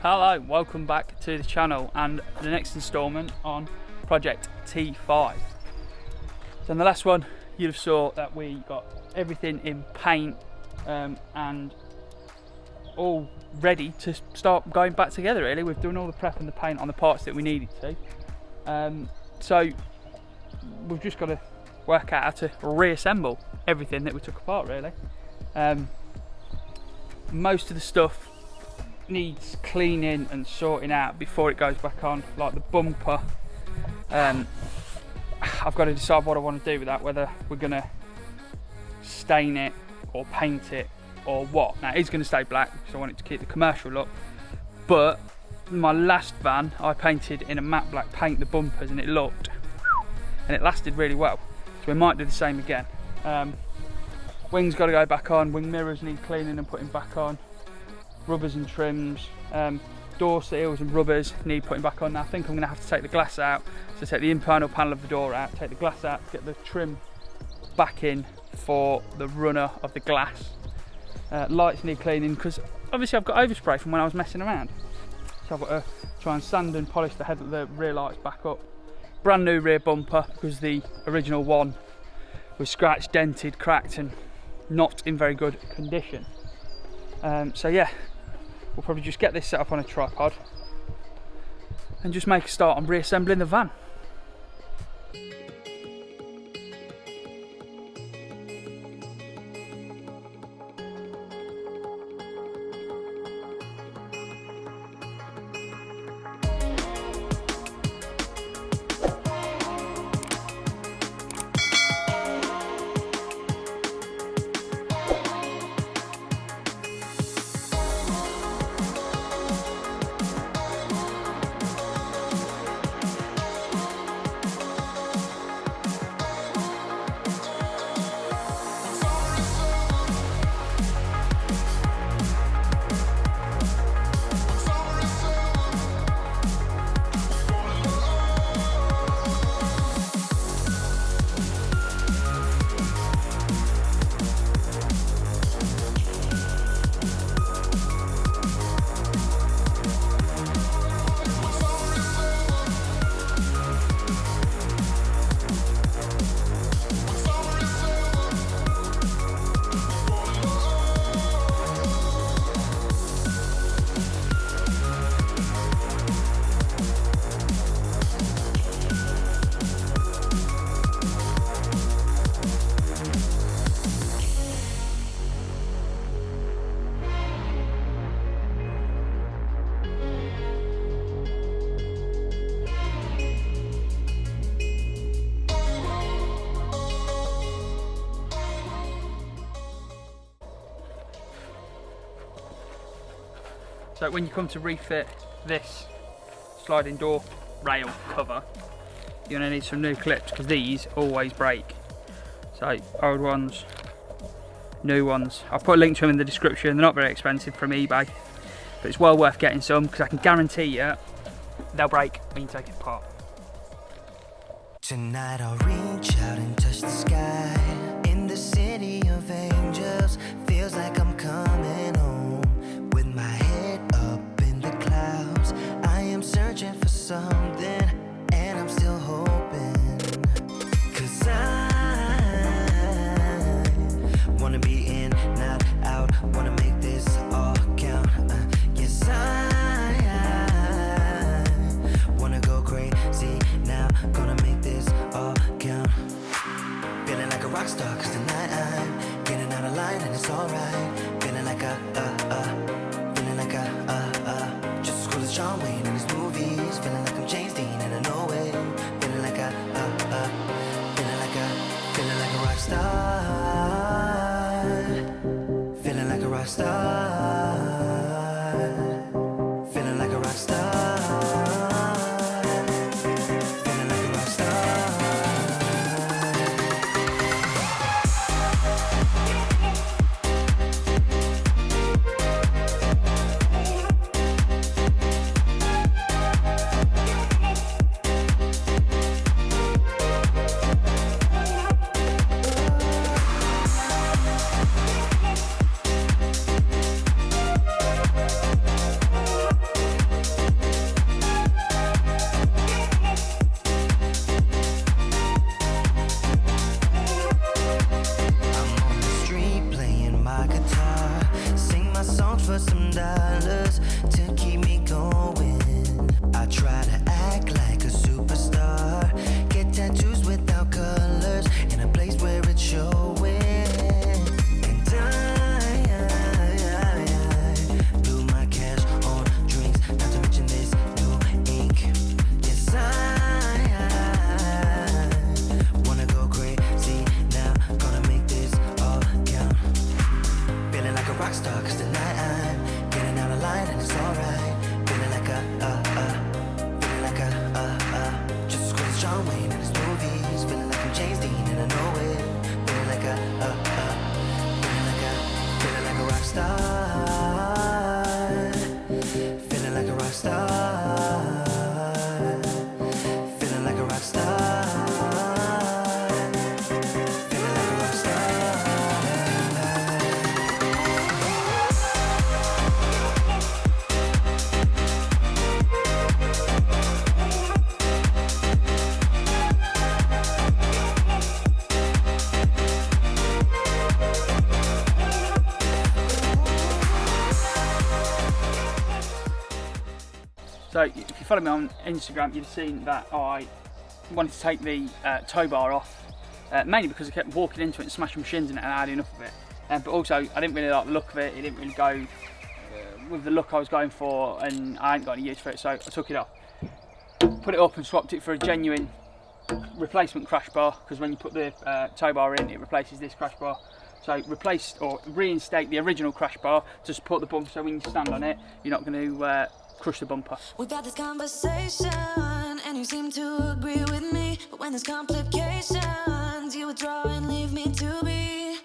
Hello, welcome back to the channel and the next instalment on Project T5. So in the last one you'd have saw that we got everything in paint and all ready to start going back together really. We've done all the prep and the paint on the parts that we needed to. So we've just got to work out how to reassemble everything that we took apart really. Most of the stuff needs cleaning and sorting out before it goes back on, like the bumper. I've got to decide what I want to do with that, whether we're going to stain it or paint it or what. Now it's going to stay black because I want it to keep the commercial look, but my last van I painted in a matte black paint the bumpers and it lasted really well, so we might do the same again. Wings got to go back on, wing mirrors need cleaning and putting back on, rubbers and trims, door seals and rubbers need putting back on. Now I think I'm going to have to take the glass out, so take the internal panel of the door out, take the glass out, get the trim back in for the runner of the glass. Lights need cleaning because obviously I've got overspray from when I was messing around, so I've got to try and sand and polish the rear lights back up. Brand new rear bumper because the original one was scratched, dented, cracked and not in very good condition. So yeah, we'll probably just get this set up on a tripod and just make a start on reassembling the van. So when you come to refit this sliding door rail cover, you're going to need some new clips because these always break. So old ones, new ones. I'll put a link to them in the description. They're not very expensive from eBay, but it's well worth getting some because I can guarantee you they'll break when you take it apart. Tonight I'll reach out and touch the sky. In the city of angels, feels like I'm coming home. With my head up in the clouds, I am searching for something, and I'm still hoping. 'Cause I wanna be in, not out, wanna make this all count. Yes, I wanna go crazy now, gonna make this all count. Feeling like a rock star 'cause tonight I'm getting out of line and it's alright. Feeling like feeling like just as cool as John Wayne in his movies. Feeling like I'm James Dean and I know it. Feeling like feeling like a rock star. Feeling like a rock star. Feeling like a rock star. Feeling like a rock star. So if you follow me on Instagram, you've seen that I wanted to take the tow bar off, mainly because I kept walking into it and smashing machines in it and I had enough of it. But also, I didn't really like the look of it. It didn't really go with the look I was going for, and I ain't got any use for it, so I took it off. Put it up and swapped it for a genuine replacement crash bar, because when you put the tow bar in, it replaces this crash bar. So replaced or reinstate the original crash bar to support the bumper, so when you stand on it, you're not going to crush the bumper. We've had this conversation and you seem to agree with me, but when there's complications, you withdraw and leave me to be.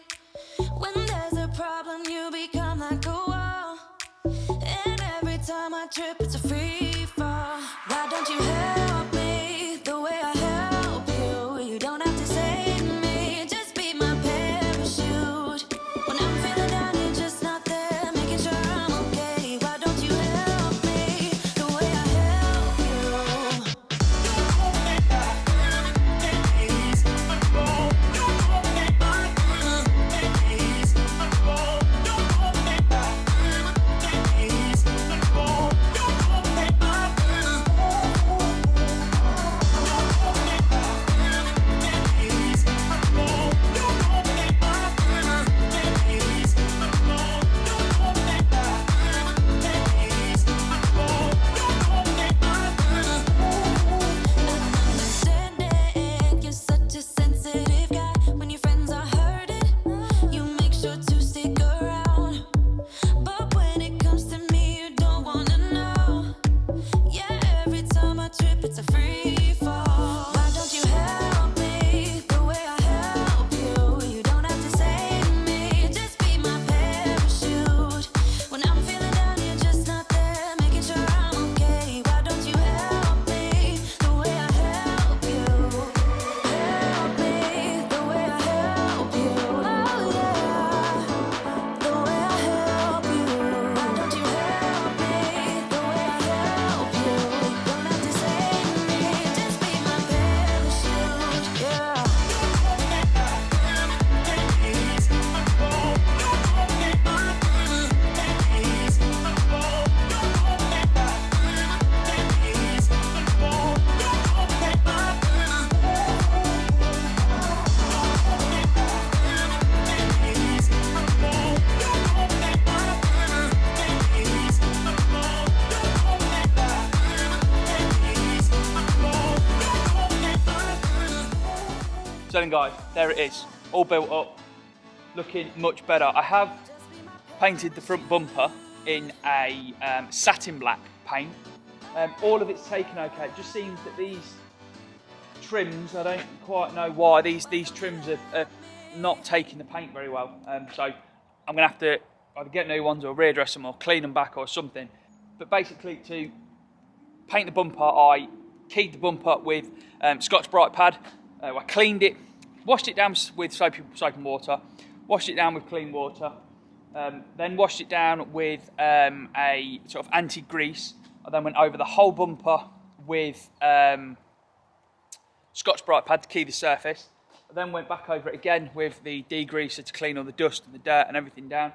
When there's a problem, you become like a wall, and every time I trip, it's a free fall. Why don't you help me the way I help you? You don't have to save me, just be my parachute. When I'm feeling down, you're just not there, making sure I'm okay. Why don't you help me the way I help you? You're such a sensitive guy. When your friends are hurting, you make sure to stick around. But when it comes to me, you don't wanna know. Yeah, every time I trip, it's a free fall. Why don't you help me the way I help you? You don't have to save me, just be my parachute. When I'm feeling down, you're just not there, making sure I'm okay. Why don't you help me the way I help you? Help me the way I help you. Oh yeah, the way I help you. Why don't you help me the way I help you? Don't have to save me, just be my parachute. Yeah. So then guys, there it is, all built up, looking much better. I have painted the front bumper in a satin black paint. All of it's taken okay. It just seems that these trims, I don't quite know why, these trims are not taking the paint very well. So I'm gonna have to either get new ones or readdress them or clean them back or something. But basically, to paint the bumper, I keyed the bumper with Scotch Brite pad. I cleaned it, washed it down with soap and water, washed it down with clean water, then washed it down with a sort of anti-grease. I then went over the whole bumper with Scotch Brite pad to key the surface. I then went back over it again with the degreaser to clean all the dust and the dirt and everything down.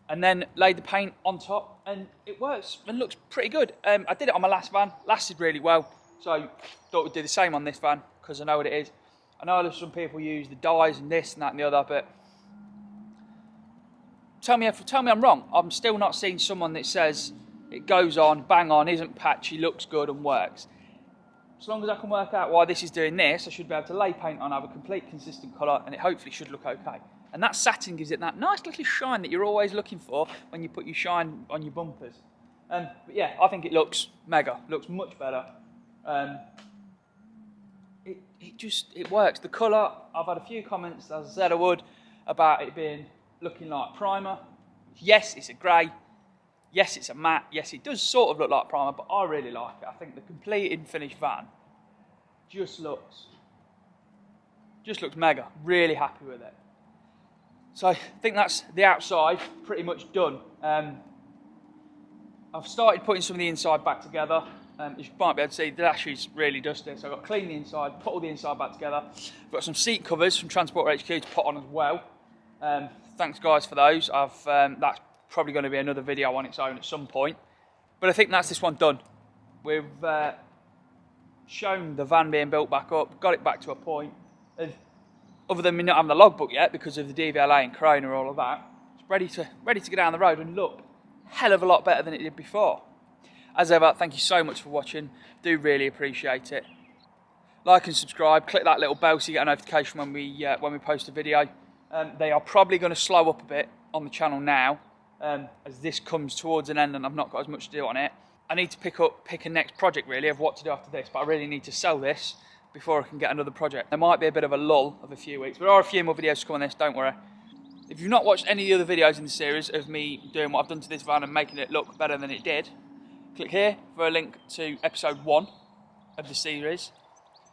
And then laid the paint on top, and it works and looks pretty good. I did it on my last van, lasted really well. So thought we'd do the same on this van, because I know what it is. I know there's some people use the dyes and this and that and the other, but tell me I'm wrong. I'm still not seeing someone that says it goes on, bang on, isn't patchy, looks good and works. As long as I can work out why this is doing this, I should be able to lay paint on, have a complete consistent colour, and it hopefully should look okay. And that satin gives it that nice little shine that you're always looking for when you put your shine on your bumpers. But yeah, I think it looks mega, looks much better. It works. The colour, I've had a few comments, as I said I would, about it looking like primer. Yes, it's a grey. Yes, it's a matte. Yes, it does sort of look like primer, but I really like it. I think the completed finished van just looks mega. Really happy with it. So I think that's the outside pretty much done. I've started putting some of the inside back together. You might be able to see the dash is really dusty, so I've got to clean the inside, put all the inside back together. I've got some seat covers from Transporter HQ to put on as well. Thanks guys for those. That's probably going to be another video on its own at some point. But I think that's this one done. We've shown the van being built back up, got it back to a point. Other than me not having the logbook yet because of the DVLA and Corona, all of that, it's ready to get down the road and look hell of a lot better than it did before. As ever, thank you so much for watching. Do really appreciate it. Like and subscribe. Click that little bell so you get a notification when we post a video. They are probably going to slow up a bit on the channel now, as this comes towards an end and I've not got as much to do on it. I need to pick a next project really of what to do after this, but I really need to sell this before I can get another project. There might be a bit of a lull of a few weeks. There are a few more videos to come on this, don't worry. If you've not watched any of the other videos in the series of me doing what I've done to this van and making it look better than it did, click here for a link to episode 1 of the series.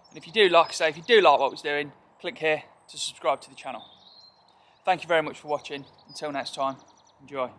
And if you do like what we're doing, click here to subscribe to the channel. Thank you very much for watching. Until next time, enjoy.